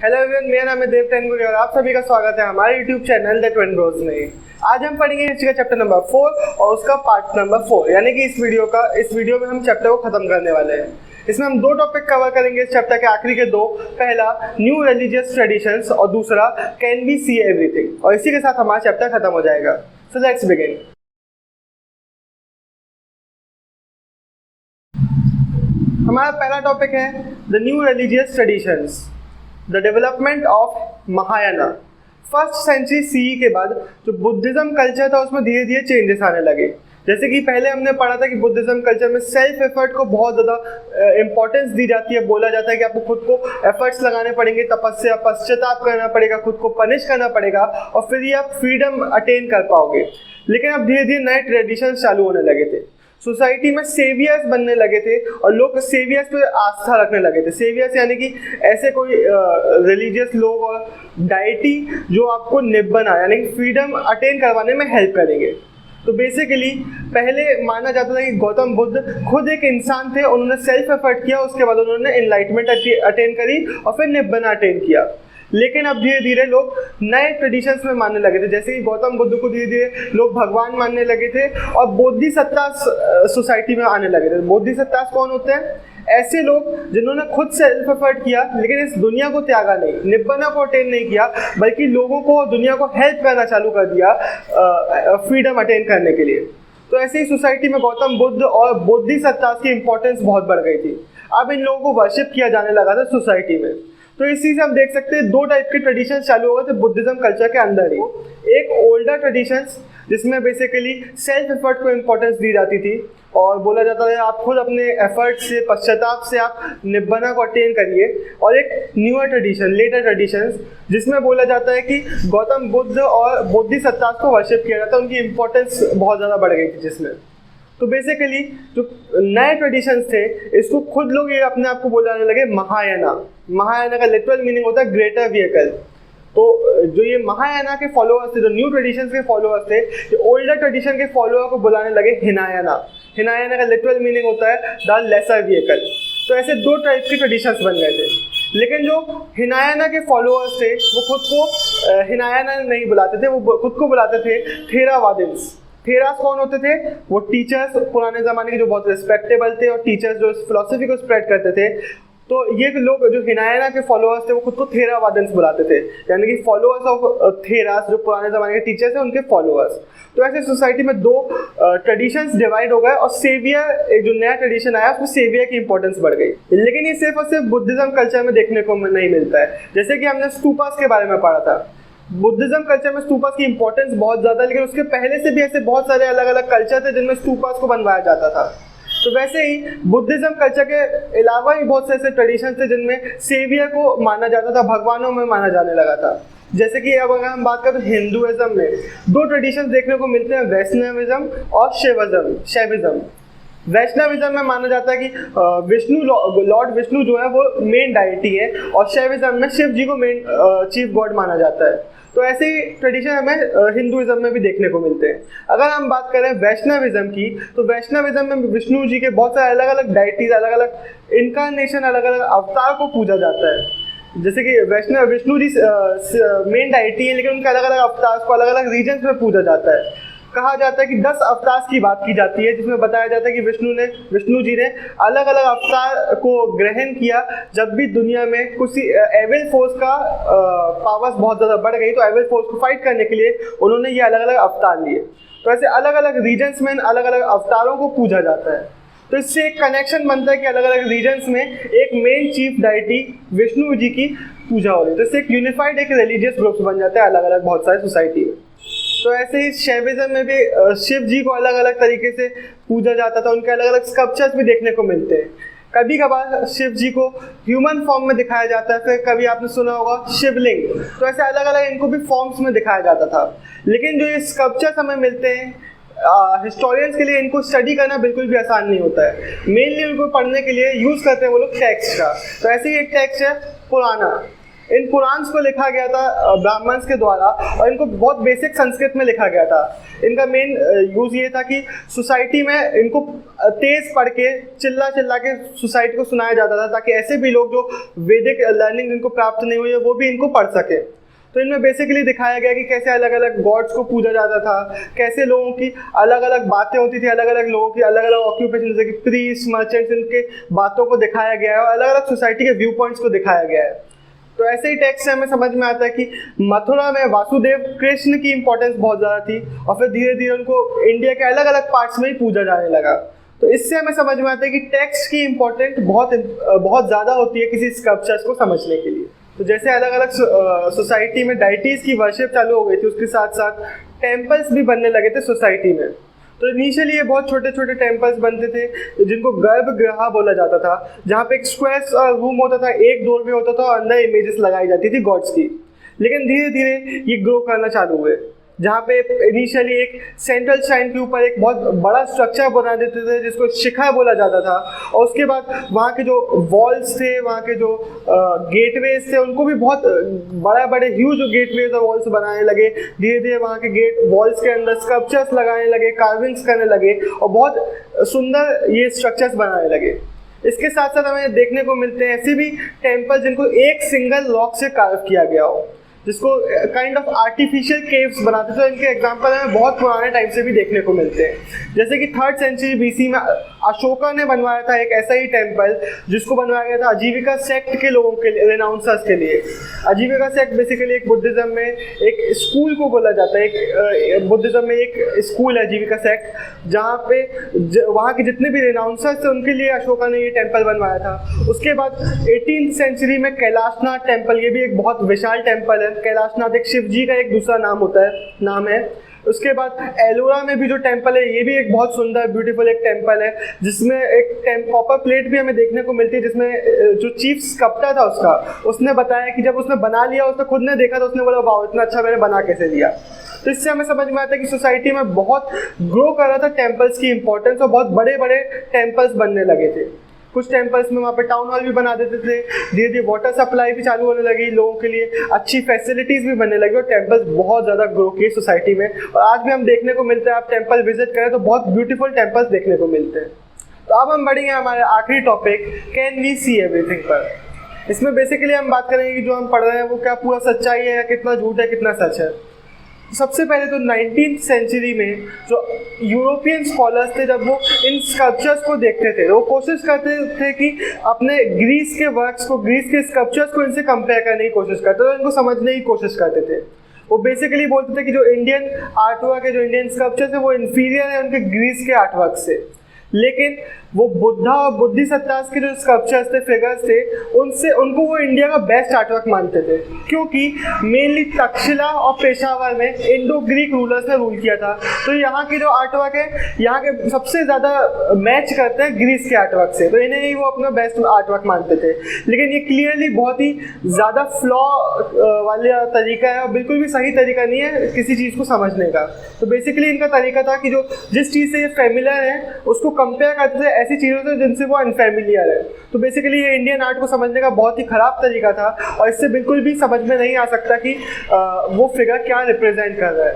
Hello everyone, मेरा नाम है देव टेनगुरी और आप सभी का स्वागत है हमारे YouTube channel the twin Bros में। आज हम पढ़ेंगे हिस्ट्री का चैप्टर नंबर 4 और उसका पार्ट नंबर 4, यानी कि इस वीडियो में हम चैप्टर को खत्म करने वाले हैं। इसमें हम दो टॉपिक कवर करेंगे इस चैप्टर के आखिरी के दो। पहला न्यू रिलीजियस ट्रेडिशंस और दूसरा कैन वी सी एवरीथिंग, और इसी के साथ हमारा चैप्टर खत्म हो जाएगा। So let's begin. हमारा पहला टॉपिक है the new religious traditions, the development of Mahayana. First century CE के बाद जो बुद्धिज्म कल्चर था उसमें धीरे धीरे चेंजेस आने लगे। जैसे कि पहले हमने पढ़ा था कि बुद्धिज्म कल्चर में सेल्फ एफर्ट को बहुत ज़्यादा इंपॉर्टेंस दी जाती है। बोला जाता है कि आपको खुद को एफर्ट्स लगाने पड़ेंगे, तपस्या पश्चाताप करना पड़ेगा, खुद को पनिश करना पड़ेगा और फिर ही आप फ्रीडम अटेन कर पाओगे। लेकिन अब धीरे धीरे नए ट्रेडिशंस चालू होने लगे थे। सोसाइटी में सेवियर्स बनने लगे थे और लोग सेवियर्स पे आस्था रखने लगे थे। सेवियर्स यानी कि ऐसे कोई रिलीजियस लोग और डाइटी जो आपको निब्बना यानी कि फ्रीडम अटेन करवाने में हेल्प करेंगे। तो बेसिकली पहले माना जाता था कि गौतम बुद्ध खुद एक इंसान थे, उन्होंने सेल्फ एफर्ट किया, उसके बाद उन्होंने एनलाइटमेंट अटेन करी और फिर निब्बना अटेन किया। लेकिन अब धीरे धीरे लोग नए ट्रेडिशंस में मानने लगे थे। जैसे कि गौतम बुद्ध को धीरे धीरे लोग भगवान मानने लगे थे और बोधिसत्ता सोसाइटी में आने लगे थे। बोधिसत्ता कौन होते हैं? ऐसे लोग जिन्होंने खुद सेल्फ एफर्ट किया लेकिन इस दुनिया को त्यागा नहीं, निब्बना को अटेन नहीं किया, बल्कि लोगों को दुनिया को हेल्प करना चालू कर दिया फ्रीडम अटेन करने के लिए। तो ऐसे ही सोसाइटी में गौतम बुद्ध और बोधिसत्ता की इंपॉर्टेंस बहुत बढ़ गई थी। अब इन लोगों को वर्शिप किया जाने लगा था सोसाइटी में। तो इसी से हम देख सकते हैं दो टाइप के ट्रेडिशन चालू हो गए थे बुद्धिज्म कल्चर के अंदर ही। एक ओल्डर ट्रेडिशंस जिसमें बेसिकली सेल्फ एफर्ट को इम्पोर्टेंस दी जाती थी और बोला जाता है आप खुद अपने एफर्ट से पश्चाताप से आप निब्बना को अटेन करिए। और एक न्यूअर ट्रेडिशन, लेटर ट्रेडिशंस, जिसमें बोला जाता है कि गौतम बुद्ध और बोधिसत्ता को वर्शिप किया जाता है, उनकी इंपॉर्टेंस बहुत ज़्यादा बढ़ गई थी जिसमें। तो बेसिकली जो नए ट्रेडिशंस थे इसको खुद लोग ये अपने आप को बोलाने लगे महायाना। महायाना का लिटरल मीनिंग होता है ग्रेटर व्हीकल। तो जो ये महायाना के फॉलोअर्स थे, जो न्यू ट्रेडिशंस के फॉलोअर्स थे, ये ओल्डर ट्रेडिशन के फॉलोअर को बुलाने लगे हिनायाना। हिनायाना का लिटरल मीनिंग होता है द लेसर व्हीकल। तो ऐसे दो टाइप के ट्रेडिशंस बन गए थे। लेकिन जो हिनायाना के फॉलोअर्स थे वो खुद को हिनायाना नहीं बुलाते थे, वो खुद को बुलाते थे थेरावादिन्स। थेरास कौन होते थे? वो टीचर्स, पुराने ज़माने के जो बहुत रिस्पेक्टेबल थे और टीचर्स जो फिलॉसफी को स्प्रेड करते थे। तो ये लोग जो हिनायाना के फॉलोअर्स थे वो खुद को थेरावादिन्स बुलाते थे, यानी कि फॉलोअर्स ऑफ थेरास, जो पुराने ज़माने के टीचर्स हैं उनके फॉलोअर्स। तो ऐसे सोसाइटी में दो ट्रेडिशंस डिवाइड हो गए और सेवियर, एक जो नया ट्रेडिशन आया उसमें सेवियर की इंपॉर्टेंस बढ़ गई। लेकिन ये सिर्फ और सिर्फ बुद्धिज्म कल्चर में देखने को नहीं मिलता है। जैसे कि हमने स्तूपास के बारे में पढ़ा था, बुद्धिज्म कल्चर में स्तूपास की इंपॉर्टेंस बहुत ज़्यादा है, लेकिन उसके पहले से भी ऐसे बहुत सारे अलग अलग कल्चर थे जिनमें स्तूपास को बनवाया जाता था। तो वैसे ही बुद्धिज्म कल्चर के अलावा ही बहुत से ऐसे ट्रेडिशंस थे जिनमें सेवियर को माना जाता था, भगवानों में माना जाने लगा था। जैसे कि अब अगर हम बात करें तो हिंदुइज्म में दो ट्रेडिशंस देखने को मिलते हैं, वैष्णविज्म और शैविज्म। वैष्णविज्म में माना जाता है कि लॉर्ड विष्णु जो है वो मेन डाइटी है और शैविज्म में शिव जी को मेन चीफ गॉड माना जाता है। तो ऐसे ही ट्रेडिशन हमें हिंदुइज्म में भी देखने को मिलते हैं। अगर हम बात करें वैष्णविज्म की तो वैष्णविज्म में विष्णु जी के बहुत सारे अलग अलग डाइटीज, अलग अलग इनकारनेशन, अलग अलग अवतार को पूजा जाता है। जैसे कि विष्णु जी मेन डाइटी है लेकिन उनके अलग अलग अवतार को अलग अलग रीजन्स में पूजा जाता है। कहा जाता है कि 10 अवतार की बात की जाती है जिसमें बताया जाता है कि विष्णु जी ने अलग अलग अवतार को ग्रहण किया जब भी दुनिया में कुछ एविल फोर्स का पावर्स बहुत ज़्यादा बढ़ गई, तो एविल फोर्स को फाइट करने के लिए उन्होंने ये अलग अलग अवतार लिए। तो ऐसे अलग अलग रीजन्स में अलग अलग अवतारों को पूजा जाता है। तो इससे एक कनेक्शन बनता है कि अलग अलग रीजन्स में एक main chief deity Vishnu ji की पूजा हो रही है। तो इससे एक यूनिफाइड एक रिलीजियस ग्रुप्स बन जाते हैं अलग अलग बहुत सारे सोसाइटी में। तो ऐसे ही शैविज्म में भी शिव जी को अलग अलग तरीके से पूजा जाता था, उनके अलग अलग स्कल्पचर्स भी देखने को मिलते हैं। कभी कभार शिव जी को ह्यूमन फॉर्म में दिखाया जाता है, फिर कभी आपने सुना होगा शिवलिंग। तो ऐसे अलग अलग इनको भी फॉर्म्स में दिखाया जाता था। लेकिन जो ये स्कल्पचर्स हमें मिलते हैं हिस्टोरियंस के लिए इनको स्टडी करना बिल्कुल भी आसान नहीं होता है। मेनली उनको पढ़ने के लिए यूज़ करते हैं वो लोग टेक्स्ट का। तो ऐसे ही एक टेक्स्ट है पुराना। इन पुराण को लिखा गया था ब्राह्मण्स के द्वारा, और इनको बहुत बेसिक संस्कृत में लिखा गया था। इनका मेन यूज़ ये था कि सोसाइटी में इनको तेज पढ़ के चिल्ला चिल्ला के सोसाइटी को सुनाया जाता था, ताकि ऐसे भी लोग जो वैदिक लर्निंग जिनको प्राप्त नहीं हुई है वो भी इनको पढ़ सके। तो इनमें बेसिकली दिखाया गया कि कैसे अलग अलग गॉड्स को पूजा जाता था, कैसे लोगों की अलग अलग बातें होती थी, अलग अलग लोगों की अलग अलग ऑक्यूपेशन, जैसे कि प्रीस्ट, मर्चेंट्स, इनके बातों को दिखाया गया है और अलग अलग सोसाइटी के व्यू पॉइंट्स को दिखाया गया है। तो ऐसे ही टेक्स्ट से हमें समझ में आता है कि मथुरा में वासुदेव कृष्ण की इंपॉर्टेंस बहुत ज़्यादा थी, और फिर धीरे धीरे उनको इंडिया के अलग अलग पार्ट्स में ही पूजा जाने लगा। तो इससे हमें समझ में आता है कि टेक्स्ट की इंपॉर्टेंस बहुत ज़्यादा होती है किसी स्कल्पचर्स को समझने के लिए। तो जैसे अलग अलग सोसाइटी में डाइटीज़ की वर्शिप चालू हो गई थी, उसके साथ साथ टेम्पल्स भी बनने लगे थे सोसाइटी में। तो इनिशियली ये बहुत छोटे छोटे टेम्पल्स बनते थे जिनको गर्भगृह बोला जाता था, जहाँ पे एक स्क्वायर रूम होता था, एक डोरवे होता था और अंदर इमेजेस लगाई जाती थी गॉड्स की। लेकिन धीरे धीरे ये ग्रो करना चालू हुए, जहाँ पे इनिशियली एक सेंट्रल शाइन के ऊपर एक बहुत बड़ा स्ट्रक्चर बना देते थे जिसको शिखा बोला जाता था, और उसके बाद वहाँ के जो वॉल्स थे, वहाँ के जो गेटवेज थे, उनको भी बहुत बड़े बड़े ह्यूज गेटवेज और वॉल्स बनाने लगे। धीरे धीरे वहाँ के गेट वॉल्स के अंदर स्कल्पचर्स लगाने लगे, कार्विंग्स करने लगे और बहुत सुंदर ये स्ट्रक्चर्स बनाने लगे। इसके साथ साथ हमें देखने को मिलते हैं ऐसे भी टेम्पल जिनको एक सिंगल रॉक से कार्व किया गया हो, जिसको काइंड ऑफ आर्टिफिशियल केव्स बनाते थे। इनके एग्जांपल हमें बहुत पुराने टाइम से भी देखने को मिलते हैं, जैसे कि 3rd सेंचुरी BC में अशोका ने बनवाया था एक ऐसा ही टेम्पल, जिसको बनवाया गया था आजीविका सेक्ट के लोगों के लिए, रेनाउंसर्स के लिए। आजीविका सेक्ट बेसिकली एक बुद्धिज्म में एक स्कूल को बोला जाता है, एक बुद्धिज्म में एक स्कूल है आजीविका सेक्ट, जहाँ पे वहाँ के जितने भी रेनाउंसर्स थे उनके लिए अशोका ने ये टेम्पल बनवाया था। उसके बाद 18th सेंचुरी में कैलाशनाथ टेम्पल, ये भी एक बहुत विशाल टेम्पल है। कैलाशनाथ एक शिव जी का एक दूसरा नाम है। उसके बाद एलोरा में भी जो टेम्पल है, ये भी एक बहुत सुंदर ब्यूटीफुल एक टेम्पल है, जिसमें एक कॉपर प्लेट भी हमें देखने को मिलती है, जिसमें जो चीफ स्कल्पटर था उसने बताया कि जब उसने बना लिया, उसने खुद ने देखा तो उसने बोला वाह इतना अच्छा मैंने बना कैसे लिया। तो इससे हमें समझ में आता है कि सोसाइटी में बहुत ग्रो कर रहा था टेम्पल्स की इंपॉर्टेंस, और बहुत बड़े बड़े टेम्पल्स बनने लगे थे। कुछ टेम्पल्स में वहाँ पे टाउन हॉल भी बना देते थे, धीरे धीरे वाटर सप्लाई भी चालू होने लगी, लोगों के लिए अच्छी फैसिलिटीज़ भी बनने लगी और टेम्पल्स बहुत ज़्यादा ग्रो किए सोसाइटी में। और आज भी हम देखने को मिलता है, आप टेम्पल विजिट करें तो बहुत ब्यूटीफुल टेम्पल्स देखने को मिलते हैं। तो अब हम बढ़ेंगे हमारे आखिरी topic, can we see everything पर। इसमें बेसिकली हम बात करेंगे कि जो हम पढ़ रहे हैं वो क्या पूरा सच्चाई है या कितना झूठ है, कितना सच है। सबसे पहले तो 19th सेंचुरी में जो यूरोपियन स्कॉलर्स थे, जब वो इन स्कल्पचर्स को देखते थे, वो कोशिश करते थे कि अपने ग्रीस के वर्क्स को, ग्रीस के स्कल्पचर्स को इनसे कंपेयर करने की कोशिश करते थे, इनको समझने की कोशिश करते थे। वो बेसिकली बोलते थे कि जो इंडियन आर्टवर्क है, जो इंडियन स्कल्पचर्स है, वो इन्फीरियर है उनके ग्रीस के आर्टवर्क से। लेकिन वो बुद्धा और बुद्धिसत्तास के जो स्कल्पचर्स थे, फिगर्स थे, उनको वो इंडिया का बेस्ट आर्टवर्क मानते थे, क्योंकि मेनली तक्षशिला और पेशावर में इंडो ग्रीक रूलर्स ने रूल किया था। तो यहाँ की जो आर्टवर्क है, यहाँ के सबसे ज़्यादा मैच करते हैं ग्रीस के आर्टवर्क से, तो इन्हें ही वो अपना बेस्ट आर्टवर्क मानते थे। लेकिन ये क्लियरली बहुत ही ज़्यादा फ्लॉ वाला तरीका है और बिल्कुल भी सही तरीका नहीं है किसी चीज़ को समझने का। तो बेसिकली इनका तरीका था कि जो जिस चीज़ से ये फेमिलियर है उसको कंपेयर करते थे ऐसी चीज़ों से जिनसे वो अनफेमिलियर है। तो बेसिकली ये इंडियन आर्ट को समझने का बहुत ही ख़राब तरीका था और इससे बिल्कुल भी समझ में नहीं आ सकता कि वो फिगर क्या रिप्रेजेंट कर रहा है।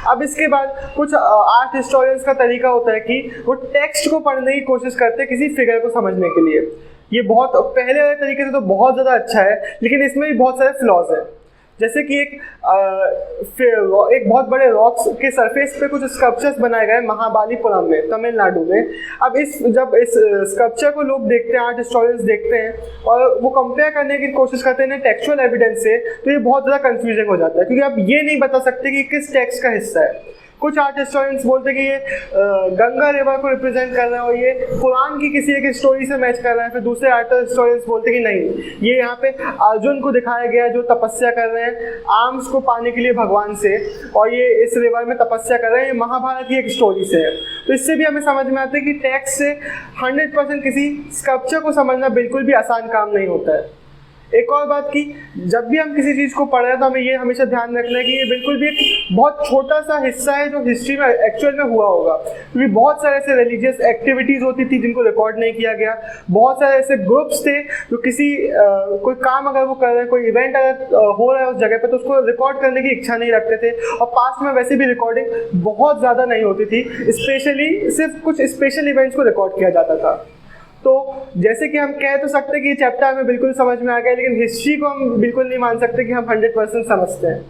अब इसके बाद कुछ आर्ट हिस्टोरियंस का तरीका होता है कि वो टेक्स्ट को पढ़ने की कोशिश करते हैं किसी फिगर को समझने के लिए। ये बहुत पहले वाले तरीके से तो बहुत ज़्यादा अच्छा है, लेकिन इसमें भी बहुत सारे फ्लॉज हैं। जैसे कि एक बहुत बड़े रॉक्स के सरफेस पे कुछ स्कल्पचर्स बनाए गए महाबलीपुरम में, तमिलनाडु में। अब जब इस स्कल्पचर को लोग देखते हैं, आर्ट हिस्टोरियंस देखते हैं और वो कंपेयर करने की कोशिश करते हैं टेक्सचुअल एविडेंस से, तो ये बहुत ज़्यादा कंफ्यूजिंग हो जाता है, क्योंकि आप ये नहीं बता सकते कि किस टेक्स्ट का हिस्सा है। कुछ आर्ट हिस्टोरियंस बोलते हैं कि ये गंगा रिवर को रिप्रेजेंट कर रहा है और ये कुरान की किसी एक स्टोरी से मैच कर रहा है। फिर दूसरे आर्ट हिस्टोरियंस बोलते हैं कि नहीं, ये यहाँ पे अर्जुन को दिखाया गया जो तपस्या कर रहे हैं आर्म्स को पाने के लिए भगवान से, और ये इस रिवर में तपस्या कर रहे हैं, ये महाभारत की एक स्टोरी से है। तो इससे भी हमें समझ में आता है कि टेक्स्ट से 100% किसी स्कल्पचर को समझना बिल्कुल भी आसान काम नहीं होता है। एक और बात की, जब भी हम किसी चीज़ को पढ़ रहे हैं तो हमें ये हमेशा ध्यान रखना है कि ये बिल्कुल भी एक बहुत छोटा सा हिस्सा है जो हिस्ट्री में एक्चुअल में हुआ होगा, क्योंकि बहुत सारे ऐसे रिलीजियस एक्टिविटीज़ होती थी जिनको रिकॉर्ड नहीं किया गया, बहुत सारे ऐसे ग्रुप्स थे जो किसी कोई काम अगर वो कर रहे हैं, कोई इवेंट अगर हो रहा है उस जगह पे, तो उसको रिकॉर्ड करने की इच्छा नहीं रखते थे। और पास में वैसे भी रिकॉर्डिंग बहुत ज़्यादा नहीं होती थी, स्पेशली सिर्फ कुछ स्पेशल इवेंट्स को रिकॉर्ड किया जाता था। तो जैसे कि हम कह तो सकते हैं कि ये चैप्टर हमें बिल्कुल समझ में आ गया, लेकिन हिस्ट्री को हम बिल्कुल नहीं मान सकते कि हम 100% समझते हैं।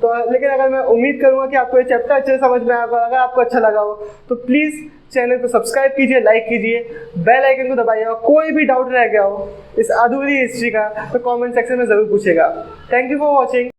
तो लेकिन अगर मैं उम्मीद करूँगा कि आपको ये चैप्टर अच्छे से समझ में आएगा, अगर आपको अच्छा लगा हो तो प्लीज़ चैनल को सब्सक्राइब कीजिए, लाइक कीजिए, बेल आइकन को दबाइए, और कोई भी डाउट रह गया हो इस अधूरी हिस्ट्री का तो कमेंट सेक्शन में ज़रूर पूछेगा। Thank you for watching.